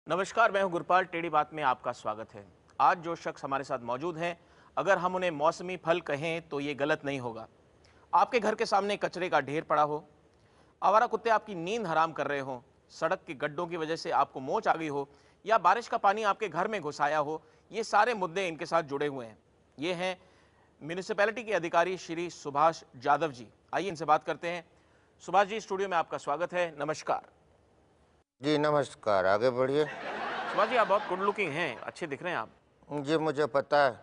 नमस्कार, मैं हूं गुरपाल। टेढ़ी बात में आपका स्वागत है। आज जो शख्स हमारे साथ मौजूद हैं, अगर हम उन्हें मौसमी फल कहें तो ये गलत नहीं होगा। आपके घर के सामने कचरे का ढेर पड़ा हो, आवारा कुत्ते आपकी नींद हराम कर रहे हों, सड़क के गड्ढों की वजह से आपको मोच आ गई हो या बारिश का पानी आपके घर में घुस आया हो, ये सारे मुद्दे इनके साथ जुड़े हुए हैं। ये हैं म्यूनिसिपैलिटी के अधिकारी श्री सुभाष जाधव जी। आइए इनसे बात करते हैं। सुभाष जी, स्टूडियो में आपका स्वागत है। नमस्कार। जी नमस्कार, आगे बढ़िए। सुभाष जी, आप बहुत गुड लुकिंग हैं, अच्छे दिख रहे हैं आप। जी मुझे पता है,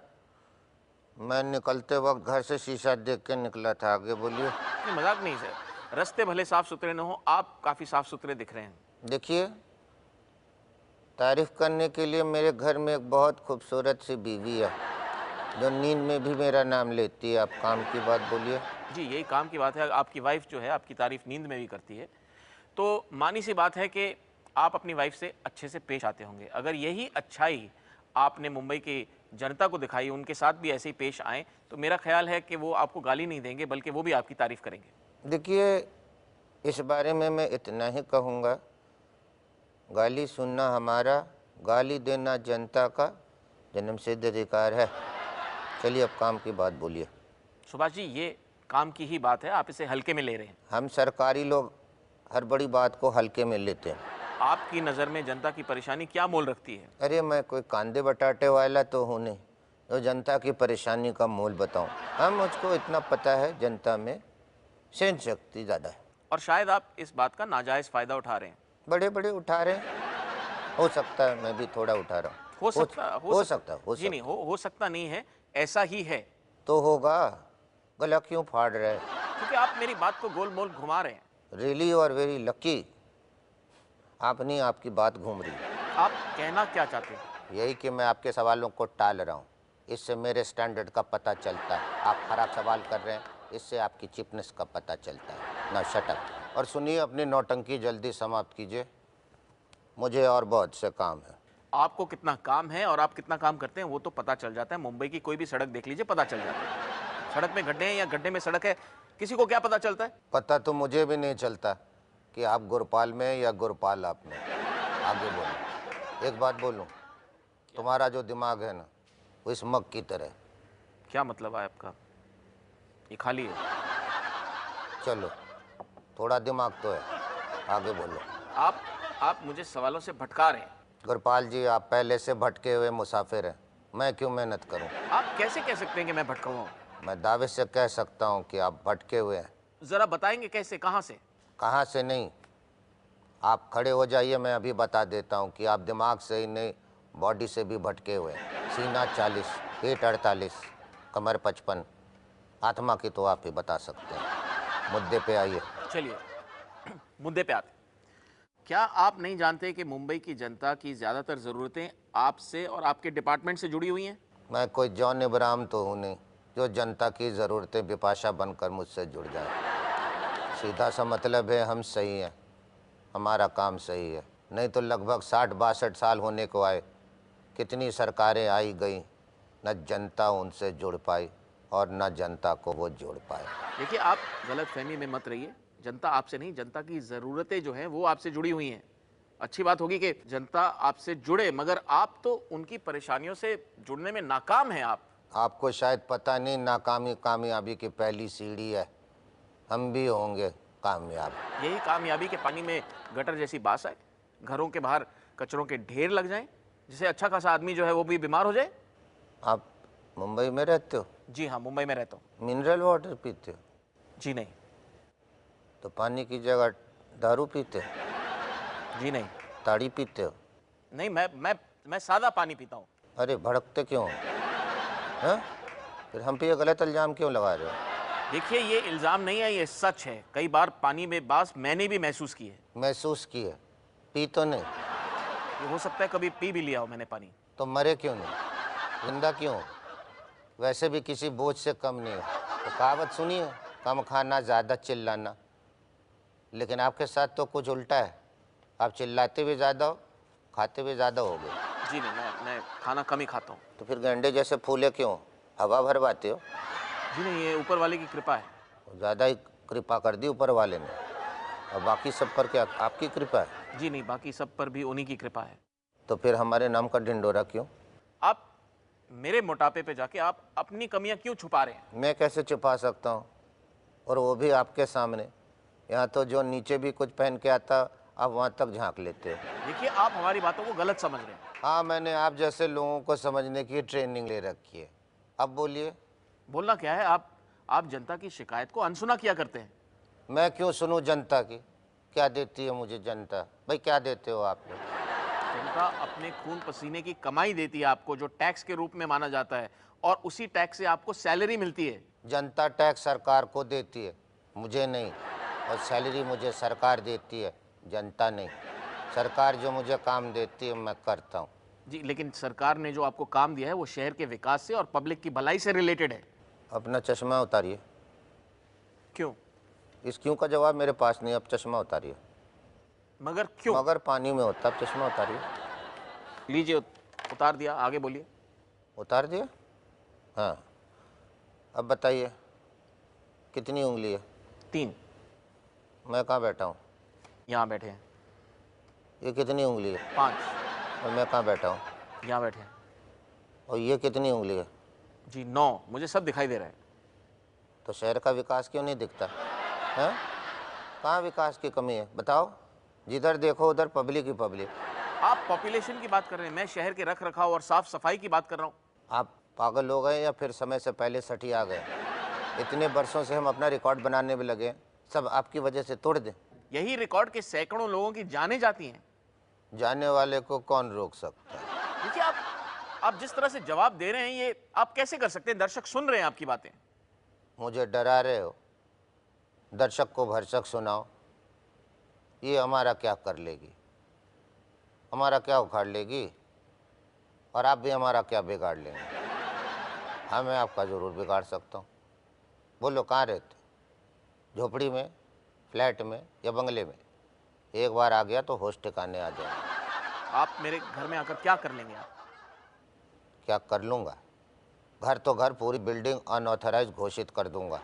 मैं निकलते वक्त घर से शीशा देख के निकला था। आगे बोलिए। नहीं, मजाक नहीं सर। रास्ते भले साफ सुथरे न हो, आप काफी साफ सुथरे दिख रहे हैं। देखिए, तारीफ करने के लिए मेरे घर में एक बहुत खूबसूरत सी बीवी है जो नींद में भी मेरा नाम लेती है। आप काम की बात बोलिए। जी, यही काम की बात है। आपकी वाइफ जो है आपकी तारीफ नींद में भी करती है, तो मानी सी बात है कि आप अपनी वाइफ से अच्छे से पेश आते होंगे। अगर यही अच्छाई आपने मुंबई की जनता को दिखाई, उनके साथ भी ऐसे ही पेश आए, तो मेरा ख्याल है कि वो आपको गाली नहीं देंगे, बल्कि वो भी आपकी तारीफ करेंगे। देखिए, इस बारे में मैं इतना ही कहूँगा, गाली सुनना हमारा, गाली देना जनता का जन्मसिद्ध अधिकार है। चलिए अब काम की बात बोलिए। सुभाष जी, ये काम की ही बात है, आप इसे हल्के में ले रहे हैं। हम सरकारी लोग हर बड़ी बात को हल्के में लेते हैं। आपकी नज़र में जनता की परेशानी क्या मोल रखती है? अरे मैं कोई कांदे बटाटे वाला तो हूँ नहीं जो जनता की परेशानी का मोल बताऊँ। हाँ, मुझको इतना पता है, जनता में सहन शक्ति ज़्यादा है। और शायद आप इस बात का नाजायज़ फ़ायदा उठा रहे हैं। बड़े बड़े उठा रहे हैं, हो सकता है मैं भी थोड़ा उठा रहा हूँ। हो सकता जी नहीं, हो सकता नहीं है, ऐसा ही है। तो होगा, गला क्यों फाड़ रहे हैं? क्योंकि आप मेरी बात को गोल मोल घुमा रहे हैं। रियली और वेरी लकी, आपने आपकी बात घूम रही है। आप कहना क्या चाहते हैं? यही कि मैं आपके सवालों को टाल रहा हूँ, इससे मेरे स्टैंडर्ड का पता चलता है। आप खराब सवाल कर रहे हैं, इससे आपकी चिपनेस का पता चलता है। ना शट अप और सुनिए, अपनी नौटंकी जल्दी समाप्त कीजिए, मुझे और बहुत से काम है। आपको कितना काम है और आप कितना काम करते हैं वो तो पता चल जाता है। मुंबई की कोई भी सड़क देख लीजिए, पता चल जाता है। सड़क में गड्ढे हैं या गड्ढे में सड़क है, किसी को क्या पता चलता है? पता तो मुझे भी नहीं चलता कि आप गुरपाल में या गुरपाल आप में। आगे बोलो। एक बात बोलूं, तुम्हारा जो दिमाग है ना, वो इस मग की तरह। क्या मतलब है आपका? ये खाली है। चलो, थोड़ा दिमाग तो है। आगे बोलो। आप मुझे सवालों से भटका रहे हैं। गुरपाल जी, आप पहले से भटके हुए मुसाफिर हैं, मैं क्यों मेहनत करूं? आप कैसे कह सकते हैं कि मैं भटका हुआ हूँ? मैं दावे से कह सकता हूं कि आप भटके हुए हैं। जरा बताएंगे कैसे, कहाँ से? कहाँ से नहीं, आप खड़े हो जाइए, मैं अभी बता देता हूं कि आप दिमाग से ही नहीं, बॉडी से भी भटके हुए हैं। सीना 40, पेट 48, कमर 55, आत्मा की तो आप ही बता सकते हैं। मुद्दे पे आइए। चलिए मुद्दे पे आते। क्या आप नहीं जानते कि मुंबई की जनता की ज़्यादातर ज़रूरतें आपसे और आपके डिपार्टमेंट से जुड़ी हुई हैं? मैं कोई जॉन इब्राहिम तो हूँ नहीं जो जनता की ज़रूरतें बिपाशा बनकर मुझसे जुड़ जाए। सीधा सा मतलब है, हम सही हैं, हमारा काम सही है। नहीं तो लगभग 60-62 साल होने को आए, कितनी सरकारें आई गई, न जनता उनसे जुड़ पाई और न जनता को वो जोड़ पाए। देखिए, आप गलत फहमी में मत रहिए। जनता आपसे नहीं, जनता की ज़रूरतें जो हैं वो आपसे जुड़ी हुई हैं। अच्छी बात होगी कि जनता आपसे जुड़े, मगर आप तो उनकी परेशानियों से जुड़ने में नाकाम हैं। आपको शायद पता नहीं, नाकामी कामयाबी की पहली सीढ़ी है। हम भी होंगे कामयाब। यही कामयाबी के पानी में गटर जैसी बास आए, घरों के बाहर कचरों के ढेर लग जाएं, जिससे अच्छा खासा आदमी जो है वो भी बीमार हो जाए। आप मुंबई में रहते हो? जी हाँ, मुंबई में रहता हूँ। मिनरल वाटर पीते हो? जी नहीं। तो पानी की जगह दारू पीते हो? जी नहीं। ताड़ी पीते हो? नहीं, मैं सादा पानी पीता हूँ। अरे भड़कते क्यों हैं? फिर हम पे ये गलत इल्ज़ाम क्यों लगा रहे हो? देखिए, ये इल्ज़ाम नहीं है, ये सच है। कई बार पानी में बास मैंने भी महसूस की है। महसूस की है, पी तो नहीं? ये हो सकता है कभी पी भी लिया हो मैंने पानी। तो मरे क्यों नहीं, जिंदा क्यों हो? वैसे भी किसी बोझ से कम नहीं हो। तो कहावत सुनिए, कम खाना ज़्यादा चिल्लाना। लेकिन आपके साथ तो कुछ उल्टा है, आप चिल्लाते भी ज़्यादा हो, खाते भी ज़्यादा हो गए। जी नहीं, मैं खाना कम ही खाता हूँ। तो फिर गंडे जैसे फूले क्यों, हवा भरवाते हो? जी नहीं, ये ऊपर वाले की कृपा है। ज़्यादा ही कृपा कर दी ऊपर वाले ने, और बाकी सब पर क्या आपकी कृपा है? जी नहीं, बाकी सब पर भी उन्हीं की कृपा है। तो फिर हमारे नाम का ढिंडोरा क्यों? आप मेरे मोटापे पे जाके आप अपनी कमियां क्यों छुपा रहे हैं? मैं कैसे छुपा सकता हूँ, और वो भी आपके सामने? यहाँ तो जो नीचे भी कुछ पहन के आता आप वहाँ तक झांक लेते हो। देखिए, आप हमारी बातों को गलत समझ रहे हैं। हाँ, मैंने आप जैसे लोगों को समझने की ट्रेनिंग ले रखी है। अब बोलिए। बोलना क्या है? आप जनता की शिकायत को अनसुना किया करते हैं। मैं क्यों सुनूं जनता की? क्या देती है मुझे जनता? भाई क्या देते हो आप लोग? जनता अपने खून पसीने की कमाई देती है आपको, जो टैक्स के रूप में माना जाता है, और उसी टैक्स से आपको सैलरी मिलती है। जनता टैक्स सरकार को देती है, मुझे नहीं। और सैलरी मुझे सरकार देती है, जनता नहीं। सरकार जो मुझे काम देती है मैं करता हूँ। जी, लेकिन सरकार ने जो आपको काम दिया है वो शहर के विकास से और पब्लिक की भलाई से रिलेटेड है। अपना चश्मा उतारिए। क्यों? इस क्यों का जवाब मेरे पास नहीं, अब चश्मा उतारिए। मगर क्यों? मगर पानी में होता, अब चश्मा उतारिए। लीजिए, उतार दिया, आगे बोलिए। उतार दिया? हाँ, अब बताइए कितनी उंगली है? 3। मैं कहाँ बैठा हूँ? यहाँ बैठे हैं। ये कितनी उंगली है? 5। और मैं कहाँ बैठा हूँ? यहाँ बैठे हैं। और ये कितनी उंगली है? जी 9। मुझे सब दिखाई दे रहा है। तो शहर का विकास क्यों नहीं दिखता है? कहाँ विकास की कमी है बताओ? जिधर देखो उधर पब्लिक ही पब्लिक। आप पॉपुलेशन की बात कर रहे हैं, मैं शहर के रख रखाव और साफ सफाई की बात कर रहा हूँ। आप पागल हो गए या फिर समय से पहले सठी आ गए? इतने वर्षों से हम अपना रिकॉर्ड बनाने में लगे, सब आपकी वजह से तोड़ दें। यही रिकॉर्ड के सैकड़ों लोगों की जानें जाती हैं। जाने वाले को कौन रोक सकता है? देखिए, आप जिस तरह से जवाब दे रहे हैं, ये आप कैसे कर सकते हैं? दर्शक सुन रहे हैं आपकी बातें। मुझे डरा रहे हो? दर्शक को भरसक सुनाओ, ये हमारा क्या कर लेगी, हमारा क्या उखाड़ लेगी, और आप भी हमारा क्या बिगाड़ लेंगे? हाँ, मैं आपका ज़रूर बिगाड़ सकता हूँ। बोलो कहाँ रहते? झोपड़ी में, फ्लैट में या बंगले में? एक बार आ गया तो होश ठिकाने आ जाएगा। आप मेरे घर में आकर क्या कर लेंगे? आप क्या कर लूँगा? घर तो घर, पूरी बिल्डिंग अनऑथराइज घोषित कर दूंगा,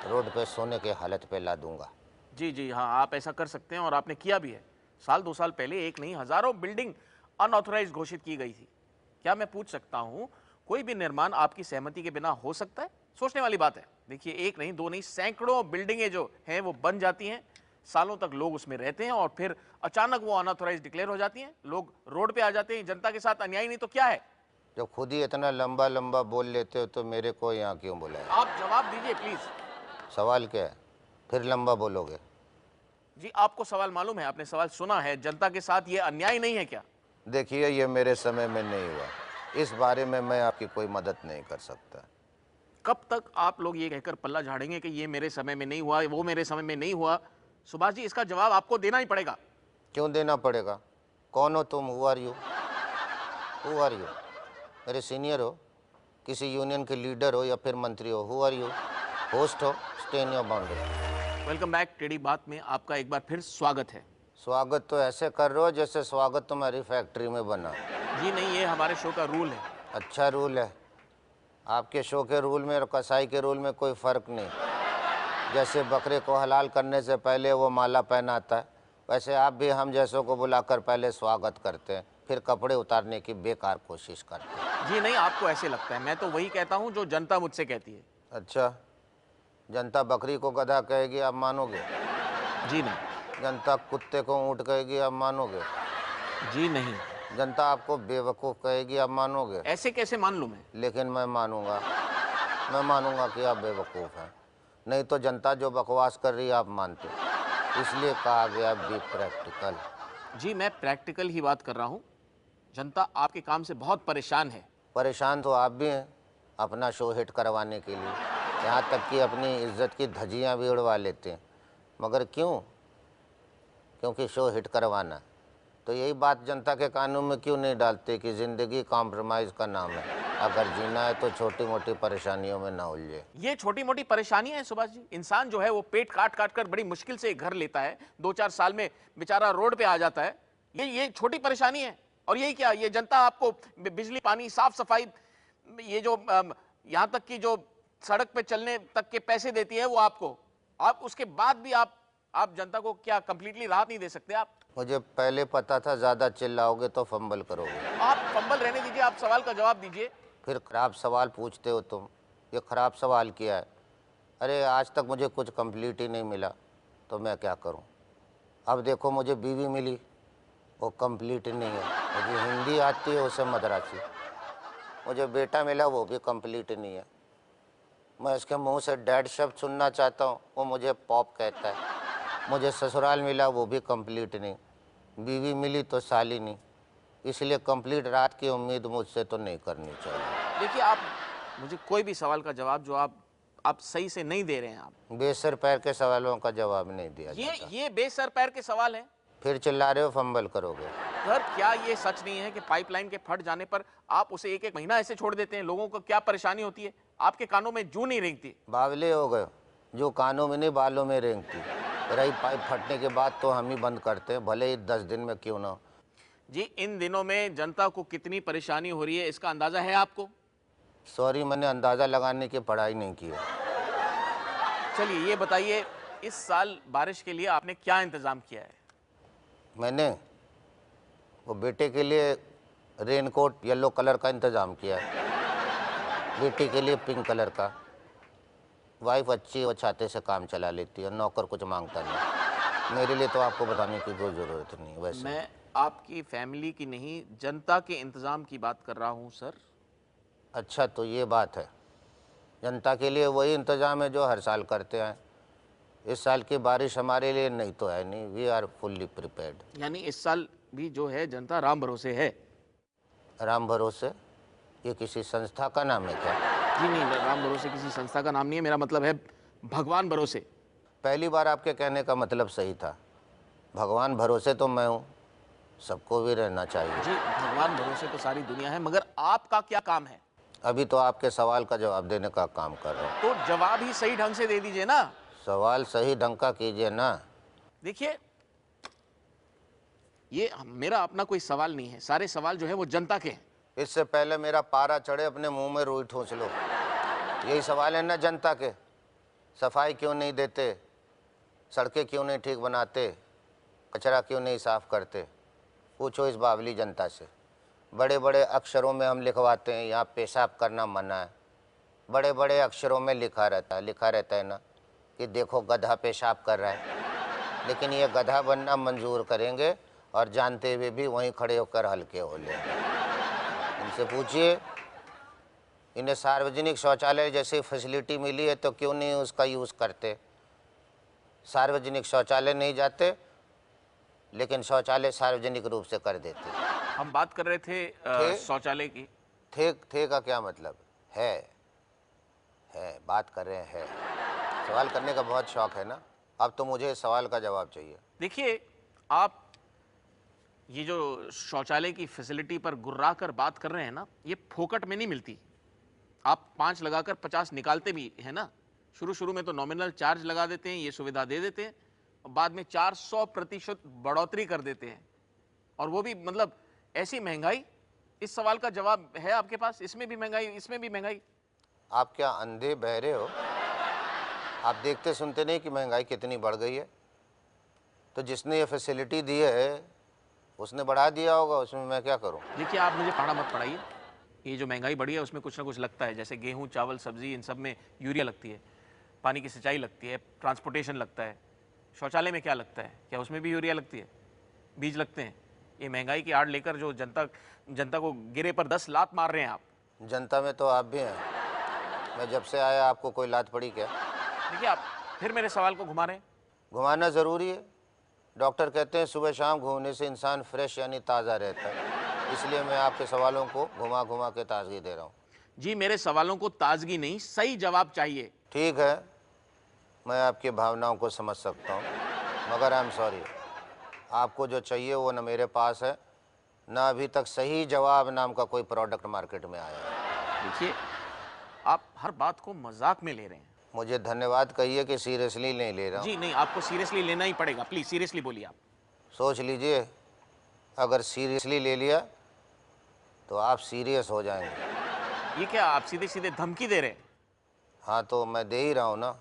रोड पे सोने के हालत पे ला दूंगा। जी जी हाँ, आप ऐसा कर सकते हैं और आपने किया भी है। 2 साल पहले एक नहीं, हजारों बिल्डिंग अनऑथराइज घोषित की गई थी। क्या मैं पूछ सकता हूँ, कोई भी निर्माण आपकी सहमति के बिना हो सकता है? सोचने वाली बात है। देखिए, एक नहीं, 2 नहीं, सैकड़ों बिल्डिंगें जो हैं वो बन जाती हैं, सालों तक लोग उसमें रहते हैं और फिर अचानक वो अनऑथराइज डिक्लेयर हो जाती हैं, लोग रोड पे आ जाते हैं। जनता के साथ अन्याय नहीं तो क्या है? जब खुद ही इतना लंबा लंबा बोल लेते हो तो मेरे को यहाँ क्यों बुलाया? आप जवाब दीजिए प्लीज। सवाल क्या है? फिर लंबा बोलोगे? जी, आपको सवाल मालूम है, आपने सवाल सुना है, जनता के साथ ये अन्याय नहीं है क्या? देखिए, ये मेरे समय में नहीं हुआ, इस बारे में मैं आपकी कोई मदद नहीं कर सकता। कब तक आप लोग ये कहकर पल्ला झाड़ेंगे कि ये मेरे समय में नहीं हुआ, वो मेरे समय में नहीं हुआ? सुभाष जी, इसका जवाब आपको देना ही पड़ेगा। क्यों देना पड़ेगा? कौन हो तुम? Who are you? Who are you? मेरे सीनियर हो, किसी यूनियन के लीडर हो या फिर मंत्री हो? Who are you? होस्ट हो? Stay in your boundary. Welcome back टेढ़ी बात में आपका एक बार फिर स्वागत है। स्वागत तो ऐसे कर रहे हो जैसे स्वागत तुम्हारी फैक्ट्री में बना। जी नहीं, ये हमारे शो का रूल है। अच्छा रूल है? आपके शो के रूल में और कसाई के रूल में कोई फ़र्क नहीं। जैसे बकरे को हलाल करने से पहले वो माला पहनाता है, वैसे आप भी हम जैसों को बुलाकर पहले स्वागत करते हैं, फिर कपड़े उतारने की बेकार कोशिश करते हैं। जी नहीं, आपको ऐसे लगता है, मैं तो वही कहता हूँ जो जनता मुझसे कहती है। अच्छा, जनता बकरी को गधा कहेगी, आप मानोगे? जी नहीं। जनता कुत्ते को ऊँट कहेगी, आप मानोगे? जी नहीं। जनता आपको बेवकूफ़ कहेगी, आप मानोगे? ऐसे कैसे मान लूँ मैं? लेकिन मैं मानूंगा कि आप बेवकूफ़ हैं। नहीं तो जनता जो बकवास कर रही है आप मानते हो। इसलिए कहा गया बी प्रैक्टिकल। जी, मैं प्रैक्टिकल ही बात कर रहा हूँ। जनता आपके काम से बहुत परेशान है। परेशान तो आप भी हैं अपना शो हिट करवाने के लिए, यहाँ तक कि अपनी इज्जत की धज्जियाँ भी उड़वा लेते हैं। मगर क्यों? क्योंकि शो हिट करवाना। तो यही बात जनता के कानून में क्यों नहीं डालते कि ज़िंदगी कॉम्प्रोमाइज़ का नाम है, अगर जीना है तो छोटी मोटी परेशानियों में ना उलझे। ये छोटी मोटी परेशानियां हैं सुभाष जी। इंसान जो है वो पेट काट काट कर बड़ी मुश्किल से एक घर लेता है, 2-4 साल में बेचारा रोड पे आ जाता है। ये छोटी परेशानी है। और यही क्या, ये जनता आपको बिजली, पानी, साफ सफाई, ये जो यहाँ तक कि जो सड़क पे चलने तक के पैसे देती है वो आपको, आप उसके बाद भी आप जनता को क्या कंप्लीटली राहत नहीं दे सकते? आप मुझे पहले पता था ज़्यादा चिल्लाओगे तो फंबल करोगे। आप फंबल रहने दीजिए, आप सवाल का जवाब दीजिए। फिर खराब सवाल पूछते हो तुम। ये खराब सवाल किया है। अरे आज तक मुझे कुछ कंप्लीट ही नहीं मिला तो मैं क्या करूं। अब देखो मुझे बीवी मिली, वो कंप्लीट नहीं है। मुझे हिंदी आती है, उसे मद्रासी। मुझे बेटा मिला, वो भी कंप्लीट नहीं है। मैं इसके मुंह से डैड शब्द सुनना चाहता हूँ, वो मुझे पॉप कहता है। मुझे ससुराल मिला, वो भी कंप्लीट नहीं। बीवी मिली तो साली नहीं। इसलिए कंप्लीट रात की उम्मीद मुझसे तो नहीं करनी चाहिए। देखिए, आप मुझे कोई भी सवाल का जवाब जो आप सही से नहीं दे रहे हैं। आप बेसर पैर के सवालों का जवाब नहीं दिया जाता। ये बेसर पैर के सवाल हैं। फिर चिल्ला रहे हो फंबल करोगे। सर, क्या ये सच नहीं है कि पाइपलाइन के फट जाने पर आप उसे एक एक महीना ऐसे छोड़ देते हैं? लोगों को क्या परेशानी होती है? आपके कानों में जूं नहीं रेंगती? बावले हो गए, जो कानों में नहीं बालों में रेंगती। रही पाइप फटने के बाद तो हम ही बंद करते हैं, भले ही 10 दिन में क्यों ना हो। जी, इन दिनों में जनता को कितनी परेशानी हो रही है, इसका अंदाजा है आपको? सॉरी, मैंने अंदाज़ा लगाने की पढ़ाई नहीं की है। चलिए ये बताइए, इस साल बारिश के लिए आपने क्या इंतजाम किया है? मैंने वो बेटे के लिए रेनकोट येलो कलर का इंतज़ाम किया है, बेटी के लिए पिंक कलर का। वाइफ अच्छी है, वो छाते से काम चला लेती है, नौकर कुछ मांगता नहीं। मेरे लिए तो आपको बताने की कोई ज़रूरत नहीं। वैसे मैं आपकी फैमिली की नहीं, जनता के इंतजाम की बात कर रहा हूं सर। अच्छा, तो ये बात है। जनता के लिए वही इंतज़ाम है जो हर साल करते हैं। इस साल की बारिश हमारे लिए नहीं तो है नहीं। We are fully prepared. यानी इस साल भी जो है जनता राम भरोसे है? राम भरोसे? ये किसी संस्था का नाम है क्या? जी नहीं, राम भरोसे किसी संस्था का नाम नहीं है। मेरा मतलब है भगवान भरोसे। पहली बार आपके कहने का मतलब सही था। भगवान भरोसे तो मैं हूँ, सबको भी रहना चाहिए। जी, भगवान भरोसे तो सारी दुनिया है, मगर आपका क्या काम है? अभी तो आपके सवाल का जवाब देने का काम कर रहा हूँ। तो जवाब ही सही ढंग से दे दीजिए ना। सवाल सही ढंग का कीजिए ना। देखिए, ये मेरा अपना कोई सवाल नहीं है, सारे सवाल जो है वो जनता के हैं। इससे पहले मेरा पारा चढ़े अपने मुंह में रुई ठूंस लो। यही सवाल है ना जनता के। सफाई क्यों नहीं देते, सड़कें क्यों नहीं ठीक बनाते, कचरा क्यों नहीं साफ करते? पूछो इस बावली जनता से। बड़े बड़े अक्षरों में हम लिखवाते हैं यहाँ पेशाब करना मना है। बड़े बड़े अक्षरों में लिखा रहता है ना कि देखो गधा पेशाब कर रहा है। लेकिन ये गधा बनना मंजूर करेंगे और जानते हुए भी वहीं खड़े होकर हल्के हो लेंगे। इनसे पूछिए, इन्हें सार्वजनिक शौचालय जैसी फैसिलिटी मिली है तो क्यों नहीं उसका यूज़ करते? सार्वजनिक शौचालय नहीं जाते, लेकिन शौचालय सार्वजनिक रूप से कर देते। हम बात कर रहे थे थे? शौचालय की। थे का क्या मतलब है? बात कर रहे हैं। सवाल करने का बहुत शौक है ना। अब तो मुझे इस सवाल का जवाब चाहिए। देखिए, आप ये जो शौचालय की फैसिलिटी पर गुर्रा कर बात कर रहे हैं ना, ये फोकट में नहीं मिलती। आप 5 लगाकर 50 निकालते भी है ना। शुरू में तो नॉमिनल चार्ज लगा देते हैं, ये सुविधा दे देते हैं, और बाद में 400% बढ़ोतरी कर देते हैं, और वो भी मतलब ऐसी महंगाई। इस सवाल का जवाब है आपके पास? इसमें भी महंगाई, इसमें भी महंगाई। आप क्या अंधे बहरे हो? आप देखते सुनते नहीं कि महंगाई कितनी बढ़ गई है? तो जिसने ये फैसिलिटी दी है उसने बढ़ा दिया होगा, उसमें मैं क्या करूं? देखिए, आप मुझे पढ़ा मत पढ़ाइए। ये जो महंगाई बढ़ी है उसमें कुछ ना कुछ लगता है, जैसे गेहूं, चावल, सब्जी, इन सब में यूरिया लगती है, पानी की सिंचाई लगती है, ट्रांसपोर्टेशन लगता है। शौचालय में क्या लगता है? क्या उसमें भी यूरिया लगती है, बीज लगते हैं? ये महंगाई की आड़ लेकर जो जनता को गिरे पर 10 लात मार रहे हैं आप। जनता में तो आप भी हैं। मैं जब से आया आपको कोई लात पड़ी क्या? देखिए, आप फिर मेरे सवाल को घुमा रहे हैं। घुमाना ज़रूरी है। डॉक्टर कहते हैं सुबह शाम घूमने से इंसान फ्रेश यानी ताज़ा रहता है। इसलिए मैं आपके सवालों को घुमा घुमा के ताजगी दे रहा हूँ। जी, मेरे सवालों को ताजगी नहीं, सही जवाब चाहिए। ठीक है, मैं आपकी भावनाओं को समझ सकता हूँ, मगर आई एम सॉरी, आपको जो चाहिए वो न मेरे पास है, ना अभी तक सही जवाब नाम का कोई प्रोडक्ट मार्केट में आया है। देखिए, आप हर बात को मजाक में ले रहे हैं। मुझे धन्यवाद कहिए कि सीरियसली नहीं ले रहा हूँ। जी नहीं, आपको सीरियसली लेना ही पड़ेगा। प्लीज सीरियसली बोलिए आप। सोच लीजिए, अगर सीरियसली ले लिया तो आप सीरियस हो जाएंगे। ये क्या, आप सीधे सीधे धमकी दे रहे हैं? हाँ, तो मैं दे ही रहा हूँ ना,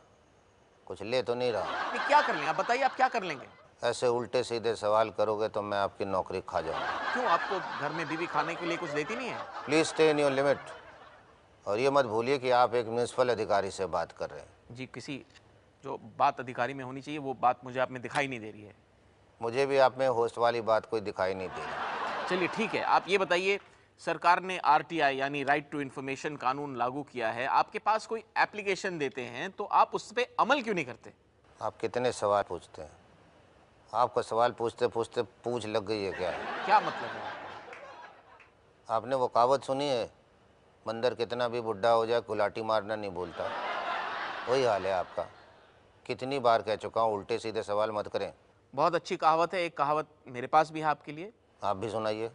कुछ ले तो नहीं रहा। ये क्या कर लेंगे आप बताइए, आप क्या कर लेंगे? ऐसे उल्टे सीधे सवाल करोगे तो मैं आपकी नौकरी खा जाऊंगा। क्यों, आपको घर में बीवी खाने के लिए कुछ देती नहीं है? Please stay in your limit. और ये मत भूलिए कि आप एक म्यूनसिपल अधिकारी से बात कर रहे हैं। जी, किसी जो बात अधिकारी में होनी चाहिए वो बात मुझे आप में दिखाई नहीं दे रही है। मुझे भी आप में होस्ट वाली बात कोई दिखाई नहीं दे रही। चलिए ठीक है, आप ये बताइए, सरकार ने आरटीआई यानी राइट टू इन्फॉर्मेशन कानून लागू किया है, आपके पास कोई एप्लीकेशन देते हैं तो आप उस पर अमल क्यों नहीं करते? आप कितने सवाल पूछते हैं? आपको सवाल पूछते पूछते पूछ लग गई है क्या? क्या मतलब है? आपने वो कहावत सुनी है, बंदर कितना भी बुढ़ा हो जाए कुलाटी मारना नहीं भूलता? वही हाल है आपका। कितनी बार कह चुका हूँ उल्टे सीधे सवाल मत करें। बहुत अच्छी कहावत है, एक कहावत मेरे पास भी है आपके लिए। आप भी सुनाइए।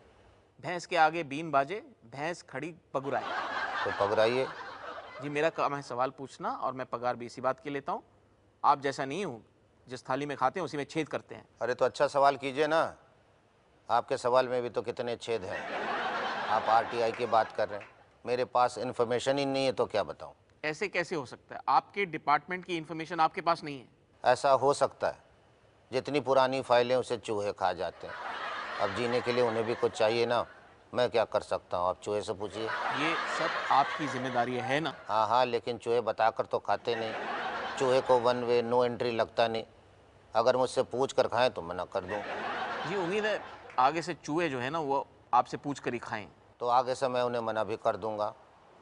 भैंस के आगे बीन बाजे, भैंस खड़ी पगुराए। तो पगड़ाइए। जी, मेरा काम है सवाल पूछना और मैं पगार भी इसी बात की लेता हूँ। आप जैसा नहीं हूँ, जिस थाली में खाते हैं उसी में छेद करते हैं। अरे तो अच्छा सवाल कीजिए ना। आपके सवाल में भी तो कितने छेद हैं। आप आरटीआई की बात कर रहे हैं, मेरे पास इन्फॉर्मेशन ही नहीं है तो क्या बताऊं? ऐसे कैसे हो सकता है? आपके डिपार्टमेंट की इन्फॉर्मेशन आपके पास नहीं है? ऐसा हो सकता है, जितनी पुरानी फाइलें उसे चूहे खा जाते हैं। अब जीने के लिए उन्हें भी कुछ चाहिए ना। मैं क्या कर सकता हूँ, आप चूहे से पूछिए। ये सब आपकी जिम्मेदारी है ना? हाँ हाँ, लेकिन चूहे बताकर तो खाते नहीं। चूहे को वन वे नो एंट्री लगता नहीं। अगर मुझसे पूछ कर खाएं तो मना कर दूँ। जी, उम्मीद है आगे से चूहे जो है ना वो आपसे पूछ कर ही खाएं। तो आगे से मैं उन्हें मना भी कर दूंगा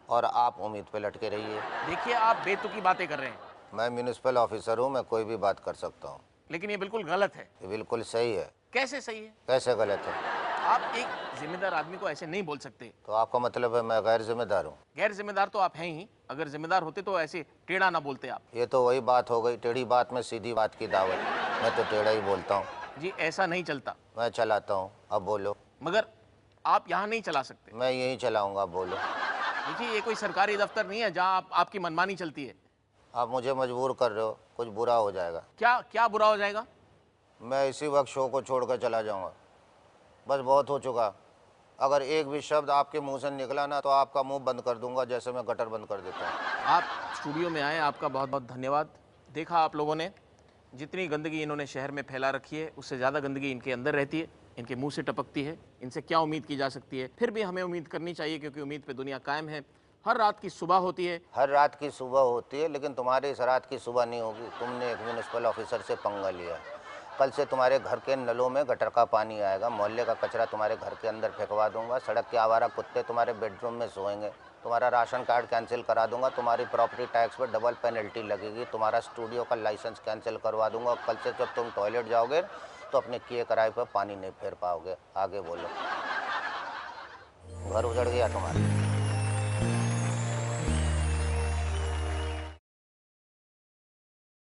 और आप उम्मीद पे लटके रहिए। देखिए, आप बेतुकी बातें कर रहे हैं। मैं म्यूनिसिपल ऑफिसर हूँ, मैं कोई भी बात कर सकता हूँ। लेकिन ये बिल्कुल गलत है। ये बिल्कुल सही है। कैसे सही है? कैसे गलत है? आप एक जिम्मेदार आदमी को ऐसे नहीं बोल सकते। तो आपका मतलब है मैं गैर जिम्मेदार हूँ? गैर जिम्मेदार तो आप हैं ही। अगर जिम्मेदार होते तो ऐसे टेढ़ा ना बोलते आप। ये तो वही बात हो गई, टेढ़ी बात में सीधी बात की दावत। मैं तो टेढ़ा ही बोलता हूँ। जी, ऐसा नहीं चलता। मैं चलाता हूँ, अब बोलो। मगर आप यहाँ नहीं चला सकते। मैं यही चलाऊँगा, अब बोलो। देखिए, ये कोई सरकारी दफ्तर नहीं है जहाँ आपकी मनमानी चलती है। आप मुझे मजबूर कर रहे हो, कुछ बुरा हो जाएगा। क्या क्या बुरा हो जाएगा? मैं इसी वक्त शो को छोड़कर चला जाऊँगा। बस बहुत हो चुका। अगर एक भी शब्द आपके मुंह से निकला ना तो आपका मुंह बंद कर दूंगा, जैसे मैं गटर बंद कर देता हूँ। आप स्टूडियो में आए, आपका बहुत बहुत धन्यवाद। देखा आप लोगों ने, जितनी गंदगी इन्होंने शहर में फैला रखी है उससे ज़्यादा गंदगी इनके अंदर रहती है, इनके मुंह से टपकती है। इनसे क्या उम्मीद की जा सकती है? फिर भी हमें उम्मीद करनी चाहिए, क्योंकि उम्मीद पे दुनिया कायम है। हर रात की सुबह होती है। हर रात की सुबह होती है, लेकिन तुम्हारी इस रात की सुबह नहीं होगी। तुमने एक म्यूनिसिपल ऑफिसर से पंगा लिया। कल से तुम्हारे घर के नलों में गटर का पानी आएगा। मोहल्ले का कचरा तुम्हारे घर के अंदर फेंकवा दूंगा। सड़क के आवारा कुत्ते तुम्हारे बेडरूम में सोएंगे। तुम्हारा राशन कार्ड कैंसिल करा दूंगा। तुम्हारी प्रॉपर्टी टैक्स पर डबल पेनल्टी लगेगी। तुम्हारा स्टूडियो का लाइसेंस कैंसिल करवा दूंगा। और कल से जब तुम टॉयलेट जाओगे तो अपने किए किराए पर पानी नहीं फेर पाओगे। आगे बोलो। घर उजड़ गया तुम्हारा।